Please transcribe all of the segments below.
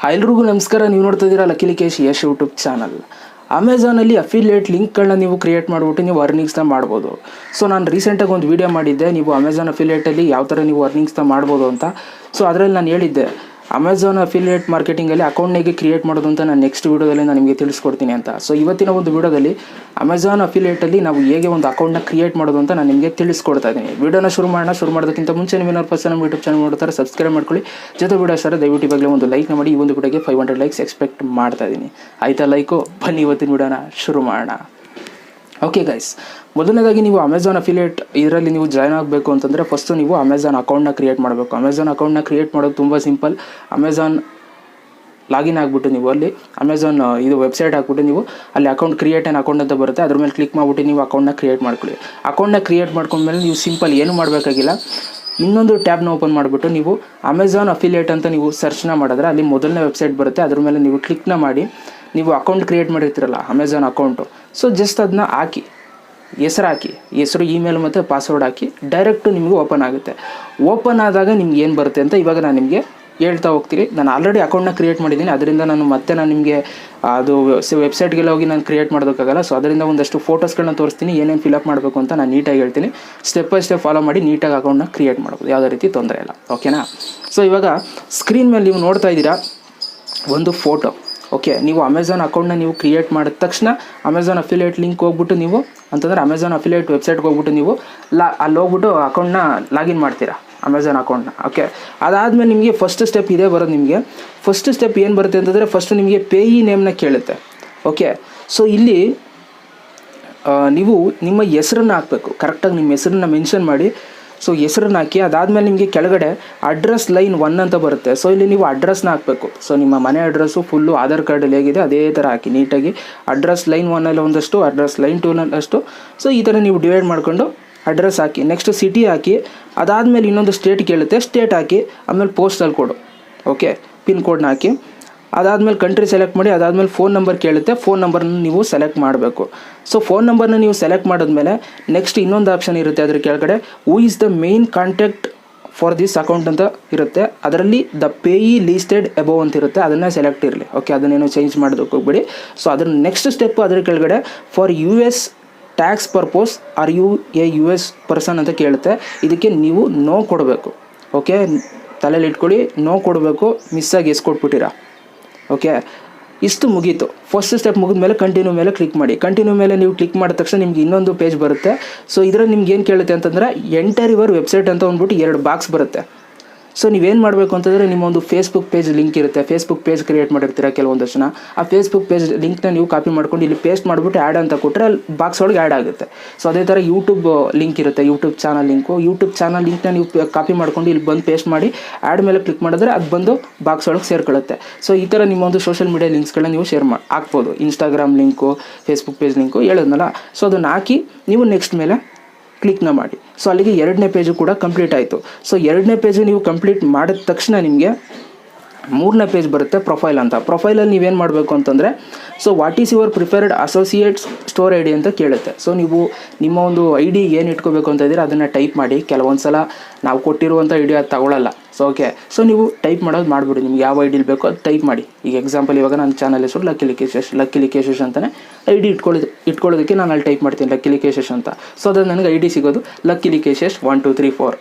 ಎಲ್ರಿಗೂ ನಮಸ್ಕಾರ. ನೀವು ನೋಡ್ತಾ ಇದ್ದೀರಾ ಲಕ್ಕೇಶ್ ಯಶ್ ಯೂಟ್ಯೂಬ್ ಚಾನಲ್. ಅಮೆಝಾನಲ್ಲಿ ಅಫಿಲಿಯೇಟ್ ಲಿಂಕ್ಗಳನ್ನ ನೀವು ಕ್ರಿಯೇಟ್ ಮಾಡಿಬಿಟ್ಟು ನೀವು ಅರ್ನಿಂಗ್ಸ್ನ ಮಾಡ್ಬೋದು. ಸೊ ನಾನು ರೀಸೆಂಟಾಗಿ ಒಂದು ವೀಡಿಯೋ ಮಾಡಿದ್ದೆ, ನೀವು ಅಮೆಝಾನ್ ಅಫಿಲಿಯೇಟಲ್ಲಿ ಯಾವ ಥರ ನೀವು ಅರ್ನಿಂಗ್ಸ್ನ ಮಾಡ್ಬೋದು ಅಂತ. ಸೊ ಅದರಲ್ಲಿ ನಾನು ಹೇಳಿದ್ದೆ ಅಮೆಝಾನ್ ಅಫಿಲಿಯೇಟ್ ಮಾರ್ಕೆಟಿಂಗಲ್ಲಿ ಅಕೌಂಟ್ ಹೇಗೆ ಕ್ರಿಯೇಟ್ ಮಾಡೋದು ಅಂತ ನಾನು ನೆಕ್ಸ್ಟ್ ವೀಡಿಯೋದಲ್ಲಿ ನಾನು ನಿಮಗೆ ತಿಳಿಸ್ಕೊಡ್ತೀನಿ ಅಂತ. ಸೊ ಇವತ್ತಿನ ಒಂದು ವೀಡಿಯೋದಲ್ಲಿ ಅಮೆಝಾನ್ ಅಫಿಲಿಯೇಟಲ್ಲಿ ನಾವು ಹೇಗೆ ಒಂದು ಅಕೌಂಟ್ನ ಕ್ರಿಯೇಟ್ ಮಾಡೋದು ಅಂತ ನಾನು ನಿಮಗೆ ತಿಳಿಸ್ಕೊಡ್ತಾ ಇದ್ದೀನಿ. ವೀಡಿಯೋನ ಶುರು ಮಾಡೋದಕ್ಕಿಂತ ಮುಂಚೆ ನೀವು ಫಸ್ಟ್ ನಮ್ಮ ಯೂಟ್ಯೂಬ್ ಚಾನಲ್ ನೋಡ್ತಾರೆ ಸಬ್ಸ್ಕ್ರೈಬ್ ಮಾಡ್ಕೊಳ್ಳಿ. ಜೊತೆ ವೀಡಿಯೋ ಸರ್ ದಯವಿಟ್ಟು ಇವಾಗಲೇ ಒಂದು ಲೈಕ್ನ ಮಾಡಿ. ಈ ಒಂದು ವೀಡಿಯೋಗೆ 500 ಲೈಕ್ಸ್ ಎಕ್ಸ್ಪೆಕ್ಟ್ ಮಾಡ್ತಾ ಇದ್ದೀನಿ. ಆಯಿತಾ ಲೈಕು? ಬನ್ನಿ ಇವತ್ತಿನ ವೀಡಿಯೋನ ಶುರು ಮಾಡೋಣ. ಓಕೆ ಗೈಸ್, ಮೊದಲನೇದಾಗಿ ನೀವು ಅಮೆಝಾನ್ ಅಫಿಲಿಯೇಟ್ ಇದರಲ್ಲಿ ನೀವು ಜಾಯ್ನ್ ಆಗಬೇಕು ಅಂತಂದರೆ ಫಸ್ಟು ನೀವು ಅಮೆಝಾನ್ ಅಕೌಂಟ್ನ ಕ್ರಿಯೇಟ್ ಮಾಡಬೇಕು. ಅಮೆಝಾನ್ ಅಕೌಂಟ್ನ ಕ್ರಿಯೇಟ್ ಮಾಡೋದು ತುಂಬ ಸಿಂಪಲ್. ಅಮೆಝಾನ್ ಲಾಗಿನ್ ಆಗಿಬಿಟ್ಟು ನೀವು ಅಲ್ಲಿ ಅಮೆಝಾನ್ ಇದು ವೆಬ್ಸೈಟ್ ಹಾಕ್ಬಿಟ್ಟು ನೀವು ಅಲ್ಲಿ ಅಕೌಂಟ್ ಕ್ರಿಯೇಟ್ ಆ್ಯನ್ ಅಕೌಂಟ್ ಅಂತ ಬರುತ್ತೆ, ಅದ್ರ ಮೇಲೆ ಕ್ಲಿಕ್ ಮಾಡಿಬಿಟ್ಟು ನೀವು ಅಕೌಂಟ್ನ ಕ್ರಿಯೇಟ್ ಮಾಡ್ಕೊಳ್ಳಿ. ಅಕೌಂಟ್ನ ಕ್ರಿಯೇಟ್ ಮಾಡ್ಕೊಂಡ್ಮೇಲೆ ನೀವು ಸಿಂಪಲ್ ಏನು ಮಾಡಬೇಕಾಗಿಲ್ಲ, ಇನ್ನೊಂದು ಟ್ಯಾಬ್ನ ಓಪನ್ ಮಾಡಿಬಿಟ್ಟು ನೀವು ಅಮೆಝಾನ್ ಅಫಿಲಿಯೇಟ್ ಅಂತ ನೀವು ಸರ್ಚ್ನ ಮಾಡಿದ್ರೆ ಅಲ್ಲಿ ಮೊದಲನೇ ವೆಬ್ಸೈಟ್ ಬರುತ್ತೆ, ಅದ್ರ ಮೇಲೆ ನೀವು ಕ್ಲಿಕ್ನ ಮಾಡಿ ನೀವು ಅಕೌಂಟ್ ಕ್ರಿಯೇಟ್ ಮಾಡಿರ್ತೀರಲ್ಲ ಅಮೆಝಾನ್ ಅಕೌಂಟು, ಸೊ ಜಸ್ಟ್ ಅದನ್ನ ಹಾಕಿ, ಹೆಸರು ಇಮೇಲ್ ಮತ್ತು ಪಾಸ್ವರ್ಡ್ ಹಾಕಿ ಡೈರೆಕ್ಟು ನಿಮಗೆ ಓಪನ್ ಆಗುತ್ತೆ. ಓಪನ್ ಆದಾಗ ನಿಮ್ಗೆ ಏನು ಬರುತ್ತೆ ಅಂತ ಇವಾಗ ನಾನು ನಿಮಗೆ ಹೇಳ್ತಾ ಹೋಗ್ತೀನಿ. ನಾನು ಆಲ್ರೆಡಿ ಅಕೌಂಟ್ನ ಕ್ರಿಯೇಟ್ ಮಾಡಿದ್ದೀನಿ, ಅದರಿಂದ ನಾನು ನಿಮಗೆ ಅದು ವೆಬ್ಸೈಟ್ಗೆಲ್ಲ ಹೋಗಿ ನಾನು ಕ್ರಿಯೇಟ್ ಮಾಡೋದಕ್ಕಾಗಲ್ಲ. ಸೊ ಅದರಿಂದ ಒಂದಷ್ಟು ಫೋಟೋಸ್ಗಳನ್ನ ತೋರಿಸ್ತೀನಿ, ಏನೇನು ಫಿಲಪ್ ಮಾಡಬೇಕು ಅಂತ ನಾನು ನೀಟಾಗಿ ಹೇಳ್ತೀನಿ. ಸ್ಟೆಪ್ ಬೈ ಸ್ಟೆಪ್ ಫಾಲೋ ಮಾಡಿ ನೀಟಾಗಿ ಅಕೌಂಟ್ನ ಕ್ರಿಯೇಟ್ ಮಾಡ್ಬೋದು, ಯಾವುದೇ ರೀತಿ ತೊಂದರೆ ಇಲ್ಲ. ಓಕೆನಾ? ಸೊ ಇವಾಗ ಸ್ಕ್ರೀನ್ ಮೇಲೆ ನೀವು ನೋಡ್ತಾ ಇದ್ದೀರಾ ಒಂದು ಫೋಟೋ. ಓಕೆ, ನೀವು ಅಮೆಝಾನ್ ಅಕೌಂಟ್ನ ನೀವು ಕ್ರಿಯೇಟ್ ಮಾಡಿದ ತಕ್ಷಣ ಅಮೆಝಾನ್ ಅಫಿಲಿಯೇಟ್ ಲಿಂಕ್ ಹೋಗ್ಬಿಟ್ಟು ನೀವು ಅಂತಂದರೆ ಅಮೆಝಾನ್ ಅಫಿಲಿಯೇಟ್ ವೆಬ್ಸೈಟ್ಗೆ ಹೋಗ್ಬಿಟ್ಟು ನೀವು ಅಲ್ಲಿ ಹೋಗ್ಬಿಟ್ಟು ಅಕೌಂಟ್ನ ಲಾಗಿನ್ ಮಾಡ್ತೀರಾ ಅಮೆಝಾನ್ ಅಕೌಂಟ್ನ. ಓಕೆ, ಅದಾದಮೇಲೆ ನಿಮಗೆ ಫಸ್ಟ್ ಸ್ಟೆಪ್ ಇದೇ ಬರೋದು. ನಿಮಗೆ ಫಸ್ಟ್ ಸ್ಟೆಪ್ ಏನು ಬರುತ್ತೆ ಅಂತಂದರೆ ಫಸ್ಟು ನಿಮಗೆ ಪೇಯಿ ನೇಮ್ನ ಕೇಳುತ್ತೆ. ಓಕೆ, ಸೊ ಇಲ್ಲಿ ನೀವು ನಿಮ್ಮ ಹೆಸರನ್ನು ಹಾಕಬೇಕು, ಕರೆಕ್ಟಾಗಿ ನಿಮ್ಮ ಹೆಸರನ್ನ ಮೆನ್ಷನ್ ಮಾಡಿ. ಸೊ ಹೆಸರನ್ನ ಹಾಕಿ ಅದಾದಮೇಲೆ ನಿಮಗೆ ಕೆಳಗಡೆ ಅಡ್ರೆಸ್ ಲೈನ್ 1 ಅಂತ ಬರುತ್ತೆ. ಸೊ ಇಲ್ಲಿ ನೀವು ಅಡ್ರೆಸ್ನ ಹಾಕಬೇಕು. ಸೊ ನಿಮ್ಮ ಮನೆ ಅಡ್ರೆಸ್ಸು ಫುಲ್ಲು ಆಧಾರ್ ಕಾರ್ಡಲ್ಲಿ ಹೇಗಿದೆ ಅದೇ ಥರ ಹಾಕಿ ನೀಟಾಗಿ. ಅಡ್ರೆಸ್ ಲೈನ್ 1 ಒಂದಷ್ಟು, ಅಡ್ರೆಸ್ ಲೈನ್ 2 ಅಷ್ಟು. ಸೊ ಈ ಥರ ನೀವು ಡಿವೈಡ್ ಮಾಡಿಕೊಂಡು ಅಡ್ರೆಸ್ ಹಾಕಿ. ನೆಕ್ಸ್ಟ್ ಸಿಟಿ ಹಾಕಿ. ಅದಾದಮೇಲೆ ಇನ್ನೊಂದು ಸ್ಟೇಟ್ ಕೇಳುತ್ತೆ, ಸ್ಟೇಟ್ ಹಾಕಿ. ಆಮೇಲೆ ಪೋಸ್ಟಲ್ ಕೋಡು, ಓಕೆ, ಪಿನ್ ಕೋಡ್ನ ಹಾಕಿ. ಅದಾದಮೇಲೆ ಕಂಟ್ರಿ ಸೆಲೆಕ್ಟ್ ಮಾಡಿ. ಅದಾದಮೇಲೆ ಫೋನ್ ನಂಬರ್ ಕೇಳುತ್ತೆ, ಫೋನ್ ನಂಬರ್ನ ನೀವು ಸೆಲೆಕ್ಟ್ ಮಾಡಬೇಕು. ಸೊ ಫೋನ್ ನಂಬರ್ನ ನೀವು ಸೆಲೆಕ್ಟ್ ಮಾಡಿದ್ಮೇಲೆ ನೆಕ್ಸ್ಟ್ ಇನ್ನೊಂದು ಆಪ್ಷನ್ ಇರುತ್ತೆ ಅದ್ರ ಕೆಳಗಡೆ, who is the main contact for this account ಅಂತ ಇರುತ್ತೆ. ಅದರಲ್ಲಿ ದ ಪೇಯಿ ಲೀಸ್ಟೆಡ್ ಅಬೌವ್ ಅಂತ ಇರುತ್ತೆ, ಅದನ್ನು ಸೆಲೆಕ್ಟ್ ಇರಲಿ. ಓಕೆ, ಅದನ್ನೇನು ಚೇಂಜ್ ಮಾಡೋದಕ್ಕೆ ಹೋಗ್ಬೇಡಿ. ಸೊ ಅದ್ರ ನೆಕ್ಸ್ಟ್ ಸ್ಟೆಪ್ ಅದ್ರ ಕೆಳಗಡೆ for US tax purpose are you a US person ಅಂತ ಕೇಳುತ್ತೆ. ಇದಕ್ಕೆ ನೀವು ನೋ ಕೊಡಬೇಕು. ಓಕೆ, ತಲೆಯಲ್ಲಿ ಇಟ್ಕೊಳ್ಳಿ, ನೋ ಕೊಡಬೇಕು. ಮಿಸ್ಸಾಗಿ ಎಸ್ ಕೊಟ್ಬಿಟ್ಟಿರಾ. ಓಕೆ, ಇಷ್ಟು ಮುಗೀತು. ಫಸ್ಟ್ ಸ್ಟೆಪ್ ಮುಗಿದ ಮೇಲೆ ಕಂಟಿನ್ಯೂ ಮೇಲೆ ಕ್ಲಿಕ್ ಮಾಡಿ. ಕಂಟಿನ್ಯೂ ಮೇಲೆ ನೀವು ಕ್ಲಿಕ್ ಮಾಡಿದ ತಕ್ಷಣ ನಿಮ್ಗೆ ಇನ್ನೊಂದು ಪೇಜ್ ಬರುತ್ತೆ. ಸೊ ಇದರಲ್ಲಿ ನಿಮ್ಗೆ ಏನು ಕೇಳುತ್ತೆ ಅಂತಂದರೆ ಎಂಟರ್ ಯುವರ್ ವೆಬ್ಸೈಟ್ ಅಂತ ಅಂದ್ಬಿಟ್ಟು 2 ಬಾಕ್ಸ್ ಬರುತ್ತೆ. ಸೊ ನೀವೇನು ಮಾಡಬೇಕು ಅಂತಂದರೆ ನಿಮ್ಮ ಒಂದು ಫೇಸ್ಬುಕ್ ಪೇಜ್ ಲಿಂಕ್ ಇರುತ್ತೆ, ಫೇಸ್ಬುಕ್ ಪೇಜ್ ಕ್ರಿಯೇಟ್ ಮಾಡಿರ್ತೀರ ಕೆಲವೊಂದಷ್ಟು ಜನ. ಆ ಫೇಸ್ಬುಕ್ ಪೇಜ್ ಲಿಂಕ್ನ ನೀವು ಕಾಪಿ ಮಾಡ್ಕೊಂಡು ಇಲ್ಲಿ ಪೇಸ್ಟ್ ಮಾಡಿಬಿಟ್ಟು ಆ್ಯಡ್ ಅಂತ ಕೊಟ್ಟರೆ ಅಲ್ಲಿ ಬಾಕ್ಸ್ ಒಳಗೆ ಆ್ಯಡ್ ಆಗುತ್ತೆ. ಸೊ ಅದೇ ಥರ ಯೂಟ್ಯೂಬ್ ಲಿಂಕ್ ಇರುತ್ತೆ, ಯೂಟ್ಯೂಬ್ ಚಾನಲ್ ಲಿಂಕ್ನ ನೀವು ಕಾಪಿ ಮಾಡ್ಕೊಂಡು ಇಲ್ಲಿ ಬಂದು ಪೇಸ್ಟ್ ಮಾಡಿ ಆ್ಯಡ್ ಮೇಲೆ ಕ್ಲಿಕ್ ಮಾಡಿದ್ರೆ ಅದು ಬಂದು ಬಾಕ್ಸ್ ಒಳಗೆ ಸೇರ್ಕೊಳ್ಳುತ್ತೆ. ಸೊ ಈ ಥರ ನಿಮ್ಮ ಒಂದು ಸೋಷಿಯಲ್ ಮೀಡಿಯಾ ಲಿಂಕ್ಸ್ಗಳನ್ನ ನೀವು ಶೇರ್ ಹಾಕ್ಬೋದು. Instagram link, Facebook page link ಹೇಳಿದ್ನಲ್ಲ. ಸೊ ಅದನ್ನು ಹಾಕಿ ನೀವು ನೆಕ್ಸ್ಟ್ ಮೇಲೆ ಕ್ಲಿಕ್ನ ಮಾಡಿ. ಸೊ ಅಲ್ಲಿಗೆ 2ನೇ ಪೇಜು ಕೂಡ ಕಂಪ್ಲೀಟ್ ಆಯಿತು. ಸೊ 2ನೇ ಪೇಜು ನೀವು ಕಂಪ್ಲೀಟ್ ಮಾಡಿದ ತಕ್ಷಣ ನಿಮಗೆ 3ನೇ ಪೇಜ್ ಬರುತ್ತೆ, ಪ್ರೊಫೈಲ್ ಅಂತ. ಪ್ರೊಫೈಲಲ್ಲಿ ನೀವೇನು ಮಾಡಬೇಕು ಅಂತಂದರೆ so what is your preferred associates store ID ಅಂತ ಕೇಳುತ್ತೆ. ಸೊ ನೀವು ನಿಮ್ಮ ಒಂದು ID ಏನು ಇಟ್ಕೋಬೇಕು ಅಂತ ಇದ್ದೀರಾ ಅದನ್ನು ಟೈಪ್ ಮಾಡಿ. ಕೆಲವೊಂದು ಸಲ ನಾವು ಕೊಟ್ಟಿರುವಂಥ ID ಅದು ತಗೊಳ್ಳಲ್ಲ. ಸೊ ಓಕೆ, ಸೊ ನೀವು ಟೈಪ್ ಮಾಡೋದು ಮಾಡಿಬಿಡಿ, ನಿಮ್ಗೆ ಯಾವ ID ಬೇಕೋ ಅದು ಟೈಪ್ ಮಾಡಿ. ಈಗ ಎಕ್ಸಾಂಪಲ್ ಇವಾಗ ನನ್ನ ಚಾನಲ್ ಹೆಸರು ಲಕ್ಕೇಶ್ ಅಂತಲೇ ID ಇಟ್ಕೊಳ್ಳೋದಕ್ಕೆ ನಾನು ಅಲ್ಲಿ ಟೈಪ್ ಮಾಡ್ತೀನಿ ಲಕ್ಕೇಶ್ ಅಂತ. ಸೊ ಅದು ನನಗೆ ID ಸಿಗೋದು ಲಕ್ಕೇಶ್ 1 2 3 4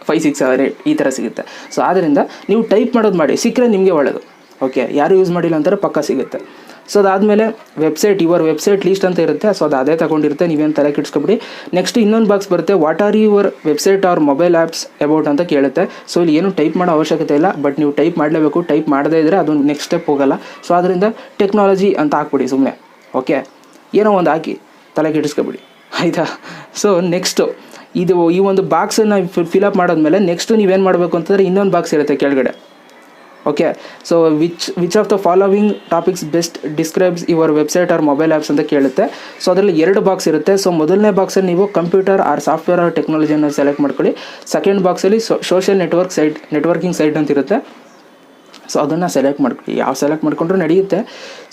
5 6 7 8 ಈ ಥರ ಸಿಗುತ್ತೆ. ಸೊ ಆದ್ದರಿಂದ ನೀವು ಟೈಪ್ ಮಾಡೋದು ಮಾಡಿ, ಸಿಕ್ಕರೆ ನಿಮಗೆ ಒಳ್ಳೆಯದು. ಓಕೆ, ಯಾರು ಯೂಸ್ ಮಾಡಿಲ್ಲ ಅಂತಾರೆ ಪಕ್ಕ ಸಿಗುತ್ತೆ. ಸೊ ಅದಾದಮೇಲೆ ಯುವರ್ ವೆಬ್ಸೈಟ್ ಲೀಸ್ಟ್ ಅಂತ ಇರುತ್ತೆ. ಸೊ ಅದು ಅದೇ ತಗೊಂಡಿರುತ್ತೆ, ನೀವೇನು ತಲೆ ಕೆಡಿಸ್ಕೊಬಿಡಿ. ನೆಕ್ಸ್ಟ್ ಇನ್ನೊಂದು ಬಾಕ್ಸ್ ಬರುತ್ತೆ, what are your website or mobile apps about ಅಂತ ಕೇಳುತ್ತೆ. ಸೊ ಇಲ್ಲಿ ಏನು ಟೈಪ್ ಮಾಡೋ ಅವಶ್ಯಕತೆ ಇಲ್ಲ, ಬಟ್ ನೀವು ಟೈಪ್ ಮಾಡಲೇಬೇಕು. ಟೈಪ್ ಮಾಡದೇ ಇದ್ದರೆ ಅದು ನೆಕ್ಸ್ಟ್ ಸ್ಟೆಪ್ ಹೋಗಲ್ಲ. ಸೊ ಅದರಿಂದ ಟೆಕ್ನಾಲಜಿ ಅಂತ ಹಾಕ್ಬಿಡಿ ಸುಮ್ಮನೆ. ಓಕೆ, ಏನೋ ಒಂದು ಹಾಕಿ, ತಲೆ ಕೆಡಿಸ್ಕೊಬಿಡಿ, ಆಯಿತಾ? ಸೊ ನೆಕ್ಸ್ಟು ಈ ಒಂದು ಬಾಕ್ಸನ್ನು ಫಿಲಪ್ ಮಾಡಾದ್ಮೇಲೆ ನೆಕ್ಸ್ಟು ನೀವೇನು ಮಾಡಬೇಕು ಅಂತಂದರೆ ಇನ್ನೊಂದು ಬಾಕ್ಸ್ ಇರುತ್ತೆ ಕೆಳಗಡೆ. Okay, so which of the following topics best describes your website or mobile apps ಅಂತ ಕೇಳುತ್ತೆ. ಸೊ ಅದರಲ್ಲಿ 2 ಬಾಕ್ಸ್ ಇರುತ್ತೆ. ಸೊ ಮೊದಲನೇ ಬಾಕ್ಸಲ್ಲಿ ನೀವು ಕಂಪ್ಯೂಟರ್ ಆರ್ ಸಾಫ್ಟ್ವೇರ್ ಆರ್ ಟೆಕ್ನಾಲಜಿಯನ್ನು ಸೆಲೆಕ್ಟ್ ಮಾಡ್ಕೊಳ್ಳಿ. ಸೆಕೆಂಡ್ ಬಾಕ್ಸಲ್ಲಿ ಸೋಷಿಯಲ್ ನೆಟ್ವರ್ಕಿಂಗ್ ಸೈಟ್ ಅಂತ ಇರುತ್ತೆ. ಸೊ ಅದನ್ನು ಸೆಲೆಕ್ಟ್ ಮಾಡ್ಕೊಳ್ಳಿ, ಯಾವ ಸೆಲೆಕ್ಟ್ ಮಾಡ್ಕೊಂಡ್ರೂ ನಡೆಯುತ್ತೆ.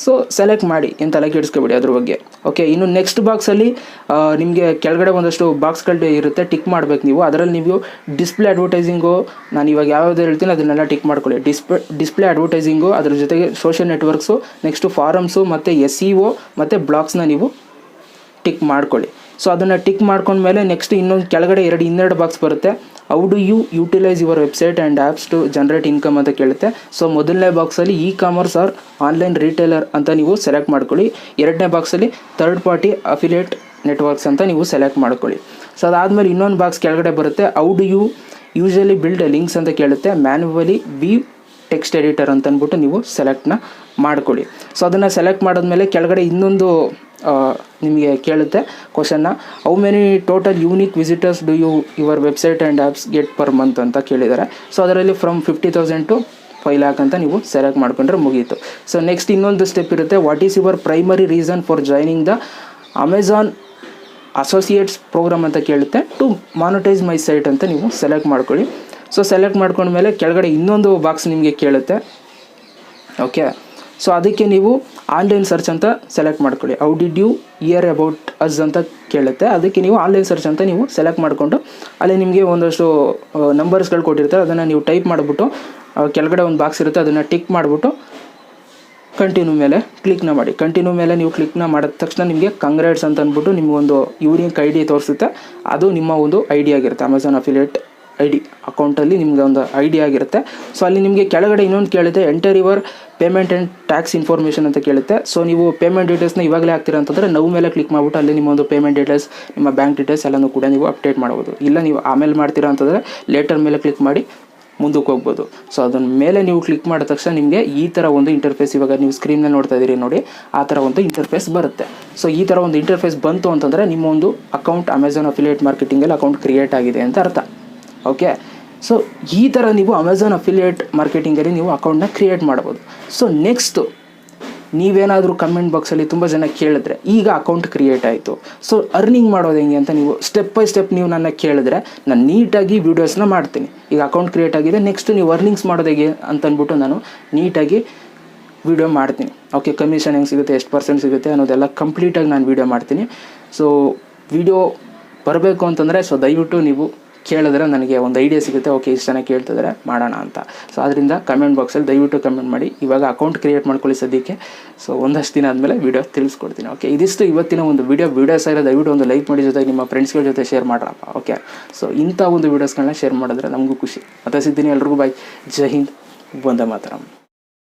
ಸೊ ಸೆಲೆಕ್ಟ್ ಮಾಡಿ, ಏನು ತಲೆ ಕೆಡಿಸ್ಕೊಬೇಡಿ ಅದ್ರ ಬಗ್ಗೆ. ಓಕೆ, ಇನ್ನು ನೆಕ್ಸ್ಟ್ ಬಾಕ್ಸಲ್ಲಿ ನಿಮಗೆ ಕೆಳಗಡೆ ಒಂದಷ್ಟು ಬಾಕ್ಸ್ಗಳು ಇರುತ್ತೆ, ಟಿಕ್ ಮಾಡಬೇಕು ನೀವು. ಅದರಲ್ಲಿ ನೀವು ಡಿಸ್ಪ್ಲೇ ಅಡ್ವರ್ಟೈಸಿಂಗು, ನಾನು ಇವಾಗ ಯಾವ್ದು ಹೇಳ್ತೀನಿ ಅದನ್ನೆಲ್ಲ ಟಿಕ್ ಮಾಡ್ಕೊಳ್ಳಿ. ಡಿಸ್ಪ್ಲೇ ಅಡ್ವರ್ಟೈಸಿಂಗು, ಅದ್ರ ಜೊತೆಗೆ ಸೋಷಿಯಲ್ ನೆಟ್ವರ್ಕ್ಸು, ನೆಕ್ಸ್ಟು ಫಾರಮ್ಸು ಮತ್ತು SEO ಮತ್ತು ಬ್ಲಾಗ್ಸ್ನ ನೀವು ಟಿಕ್ ಮಾಡ್ಕೊಳ್ಳಿ. ಸೊ ಅದನ್ನು ಟಿಕ್ ಮಾಡ್ಕೊಂಡ್ಮೇಲೆ ನೆಕ್ಸ್ಟ್ ಇನ್ನೊಂದು ಕೆಳಗಡೆ ಇನ್ನೆರಡು ಬಾಕ್ಸ್ ಬರುತ್ತೆ. How do you utilise your website and apps to generate income ಅಂತ ಕೇಳುತ್ತೆ. ಸೊ ಮೊದಲನೇ ಬಾಕ್ಸಲ್ಲಿ ಕಾಮರ್ಸ್ ಆರ್ ಆನ್ಲೈನ್ ರಿಟೇಲರ್ ಅಂತ ನೀವು ಸೆಲೆಕ್ಟ್ ಮಾಡ್ಕೊಳ್ಳಿ. ಎರಡನೇ ಬಾಕ್ಸಲ್ಲಿ ಥರ್ಡ್ ಪಾರ್ಟಿ ಅಫಿಲಿಯೇಟ್ ನೆಟ್ವರ್ಕ್ಸ್ ಅಂತ ನೀವು ಸೆಲೆಕ್ಟ್ ಮಾಡ್ಕೊಳ್ಳಿ. ಸೊ ಅದಾದಮೇಲೆ ಇನ್ನೊಂದು ಬಾಕ್ಸ್ ಕೆಳಗಡೆ ಬರುತ್ತೆ. How do you usually build links ಅಂತ ಕೇಳುತ್ತೆ. ಮ್ಯಾನ್ಯುವಲಿ ವೀವ್ ಟೆಕ್ಸ್ಟ್ ಎಡಿಟರ್ ಅಂತ ಅಂದ್ಬಿಟ್ಟು ನೀವು ಸೆಲೆಕ್ಟ್ನ ಮಾಡ್ಕೊಳ್ಳಿ. ಸೊ ಅದನ್ನು ಸೆಲೆಕ್ಟ್ ಮಾಡಿದ್ಮೇಲೆ ಕೆಳಗಡೆ ಇನ್ನೊಂದು ನಿಮಗೆ ಕೇಳುತ್ತೆ ಕ್ವಶನ್ನ, how many total unique visitors do your website and apps get per month ಅಂತ ಕೇಳಿದ್ದಾರೆ. ಸೊ ಅದರಲ್ಲಿ ಫ್ರಮ್ 50,000 to 5 lakh ಅಂತ ನೀವು ಸೆಲೆಕ್ಟ್ ಮಾಡ್ಕೊಂಡ್ರೆ ಮುಗೀತು. ಸೊ ನೆಕ್ಸ್ಟ್ ಇನ್ನೊಂದು ಸ್ಟೆಪ್ ಇರುತ್ತೆ. What is your primary reason for joining the Amazon associates programme ಅಂತ ಕೇಳುತ್ತೆ. ಟು ಮಾನಿಟೈಸ್ ಮೈ ಸೈಟ್ ಅಂತ ನೀವು ಸೆಲೆಕ್ಟ್ ಮಾಡ್ಕೊಳ್ಳಿ. ಸೊ ಸೆಲೆಕ್ಟ್ ಮಾಡ್ಕೊಂಡ್ಮೇಲೆ ಕೆಳಗಡೆ ಇನ್ನೊಂದು ಬಾಕ್ಸ್ ನಿಮಗೆ ಕೇಳುತ್ತೆ. ಓಕೆ, ಸೊ ಅದಕ್ಕೆ ನೀವು ಆನ್ಲೈನ್ ಸರ್ಚ್ ಅಂತ ಸೆಲೆಕ್ಟ್ ಮಾಡ್ಕೊಳ್ಳಿ. How did you hear about us ಅಂತ ಕೇಳುತ್ತೆ. ಅದಕ್ಕೆ ನೀವು ಆನ್ಲೈನ್ ಸರ್ಚ್ ಅಂತ ನೀವು ಸೆಲೆಕ್ಟ್ ಮಾಡಿಕೊಂಡು ಅಲ್ಲಿ ನಿಮಗೆ ಒಂದಷ್ಟು ನಂಬರ್ಸ್ಗಳು ಕೊಟ್ಟಿರ್ತಾರೆ, ಅದನ್ನು ನೀವು ಟೈಪ್ ಮಾಡಿಬಿಟ್ಟು ಕೆಳಗಡೆ ಒಂದು ಬಾಕ್ಸ್ ಇರುತ್ತೆ, ಅದನ್ನು ಟಿಕ್ ಮಾಡಿಬಿಟ್ಟು ಕಂಟಿನ್ಯೂ ಮೇಲೆ ಕ್ಲಿಕ್ನ ಮಾಡಿ. ಕಂಟಿನ್ಯೂ ಮೇಲೆ ನೀವು ಕ್ಲಿಕ್ನ ಮಾಡಿದ ತಕ್ಷಣ ನಿಮಗೆ ಕಂಗ್ರಾಟ್ಸ್ ಅಂತ ಅಂದ್ಬಿಟ್ಟು ನಿಮಗೊಂದು ಯೂನಿಕ್ ID ತೋರಿಸುತ್ತೆ. ಅದು ನಿಮ್ಮ ಒಂದು ID ಆಗಿರುತ್ತೆ. ಅಮೆಝಾನ್ ಅಫಿಲಿಯೇಟ್ ID ಅಕೌಂಟಲ್ಲಿ ನಿಮಗೆ ಒಂದು ID ಆಗಿರುತ್ತೆ. ಸೊ ಅಲ್ಲಿ ನಿಮಗೆ ಕೆಳಗಡೆ ಇನ್ನೊಂದು ಕೇಳುತ್ತೆ, enter your payment and tax information ಅಂತ ಕೇಳುತ್ತೆ. ಸೊ ನೀವು ಪೇಮೆಂಟ್ ಡೀಟೇಲ್ಸ್ನ ಇವಾಗಲೇ ಹಾಕ್ತೀರಾ ಅಂತಂದರೆ ನಾವು ಮೇಲೆ ಕ್ಲಿಕ್ ಮಾಡಿಬಿಟ್ಟು ಅಲ್ಲಿ ನಿಮ್ಮ ಒಂದು ಪೇಮೆಂಟ್ ಡೀಟೇಲ್ಸ್, ನಿಮ್ಮ ಬ್ಯಾಂಕ್ ಡೀಟೇಲ್ಸ್ ಎಲ್ಲನೂ ಕೂಡ ನೀವು ಅಪ್ಡೇಟ್ ಮಾಡ್ಬೋದು. ಇಲ್ಲ ನೀವು ಆಮೇಲೆ ಮಾಡ್ತೀರಾ ಅಂತಂದರೆ ಲೇಟರ್ ಮೇಲೆ ಕ್ಲಿಕ್ ಮಾಡಿ ಮುಂದಕ್ಕೆ ಹೋಗ್ಬೋದು. ಸೊ ಅದನ್ನ ಮೇಲೆ ನೀವು ಕ್ಲಿಕ್ ಮಾಡಿದ ತಕ್ಷಣ ನಿಮಗೆ ಈ ಥರ ಒಂದು ಇಂಟರ್ಫೇಸ್, ಇವಾಗ ನೀವು ಸ್ಕ್ರೀನಲ್ಲಿ ನೋಡ್ತಾ ಇದ್ದೀರಿ ನೋಡಿ, ಆ ಥರ ಒಂದು ಇಂಟರ್ಫೇಸ್ ಬರುತ್ತೆ. ಸೊ ಈ ಥರ ಒಂದು ಇಂಟರ್ಫೇಸ್ ಬಂತು ಅಂತಂದರೆ ನಿಮ್ಮ ಒಂದು ಅಕೌಂಟ್ ಅಮೆಝಾನ್ ಅಫಿಲಿಯೇಟ್ ಮಾರ್ಕೆಟಿಂಗಲ್ಲಿ ಅಕೌಂಟ್ ಕ್ರಿಯೇಟ್ ಆಗಿದೆ ಅಂತ ಅರ್ಥ. ಓಕೆ, ಸೊ ಈ ಥರ ನೀವು ಅಮೆಝಾನ್ ಅಫಿಲಿಯೇಟ್ ಮಾರ್ಕೆಟಿಂಗಲ್ಲಿ ನೀವು ಅಕೌಂಟ್ನ ಕ್ರಿಯೇಟ್ ಮಾಡ್ಬೋದು. ಸೊ ನೆಕ್ಸ್ಟು ನೀವೇನಾದರೂ ಕಮೆಂಟ್ ಬಾಕ್ಸಲ್ಲಿ ತುಂಬ ಜನ ಕೇಳಿದ್ರೆ, ಈಗ ಅಕೌಂಟ್ ಕ್ರಿಯೇಟ್ ಆಯಿತು, ಸೊ ಅರ್ನಿಂಗ್ ಮಾಡೋದು ಹೆಂಗೆ ಅಂತ ನೀವು ಸ್ಟೆಪ್ ಬೈ ಸ್ಟೆಪ್ ನೀವು ನನ್ನ ಕೇಳಿದ್ರೆ ನಾನು ನೀಟಾಗಿ ವೀಡಿಯೋಸ್ನ ಮಾಡ್ತೀನಿ. ಈಗ ಅಕೌಂಟ್ ಕ್ರಿಯೇಟ್ ಆಗಿದೆ, ನೆಕ್ಸ್ಟ್ ನೀವು ಅರ್ನಿಂಗ್ಸ್ ಮಾಡೋದು ಹೇಗೆ ಅಂತ ಅಂದ್ಬಿಟ್ಟು ನಾನು ನೀಟಾಗಿ ವೀಡಿಯೋ ಮಾಡ್ತೀನಿ. ಓಕೆ, ಕಮಿಷನ್ ಹೆಂಗೆ ಸಿಗುತ್ತೆ, ಎಷ್ಟು % ಸಿಗುತ್ತೆ ಅನ್ನೋದೆಲ್ಲ ಕಂಪ್ಲೀಟಾಗಿ ನಾನು ವೀಡಿಯೋ ಮಾಡ್ತೀನಿ. ಸೊ ವೀಡಿಯೋ ಬರಬೇಕು ಅಂತಂದರೆ ಸೊ ದಯವಿಟ್ಟು ನೀವು ಕೇಳಿದ್ರೆ ನನಗೆ ಒಂದು ಐಡಿಯಾ ಸಿಗುತ್ತೆ. ಓಕೆ, ಇಷ್ಟು ಜನ ಕೇಳ್ತಿದ್ದಾರೆ ಮಾಡೋಣ ಅಂತ. ಸೊ ಅದರಿಂದ ಕಮೆಂಟ್ ಬಾಕ್ಸಲ್ಲಿ ದಯವಿಟ್ಟು ಕಮೆಂಟ್ ಮಾಡಿ. ಇವಾಗ ಅಕೌಂಟ್ ಕ್ರಿಯೇಟ್ ಮಾಡ್ಕೊಳ್ಳಿ ಸದ್ಯಕ್ಕೆ. ಸೊ ಒಂದಷ್ಟು ದಿನ ಆದಮೇಲೆ ವೀಡಿಯೋ ತಿಳಿಸ್ಕೊಡ್ತೀನಿ. ಓಕೆ, ಇದಿಷ್ಟು ಇವತ್ತಿನ ಒಂದು ವೀಡಿಯೋಸ್ ಆಗಿರೋ ದಯವಿಟ್ಟು ಒಂದು ಲೈಕ್ ಮಾಡಿ, ಜೊತೆಗೆ ನಿಮ್ಮ ಫ್ರೆಂಡ್ಸ್ಗಳ ಜೊತೆ ಶೇರ್ ಮಾಡ್ರಪ್ಪ. ಓಕೆ, ಸೊ ಇಂಥ ಒಂದು ವೀಡಿಯೋಸ್ಗಳನ್ನ ಶೇರ್ ಮಾಡಿದ್ರೆ ನಮಗೂ ಖುಷಿ. ಮತ್ತೆ ಸಿಗ್ತೀನಿ. ಎಲ್ರಿಗೂ ಬಾಯ್. ಜೈ ಹಿಂದ್, ವಂದೇ ಮಾತರಂ.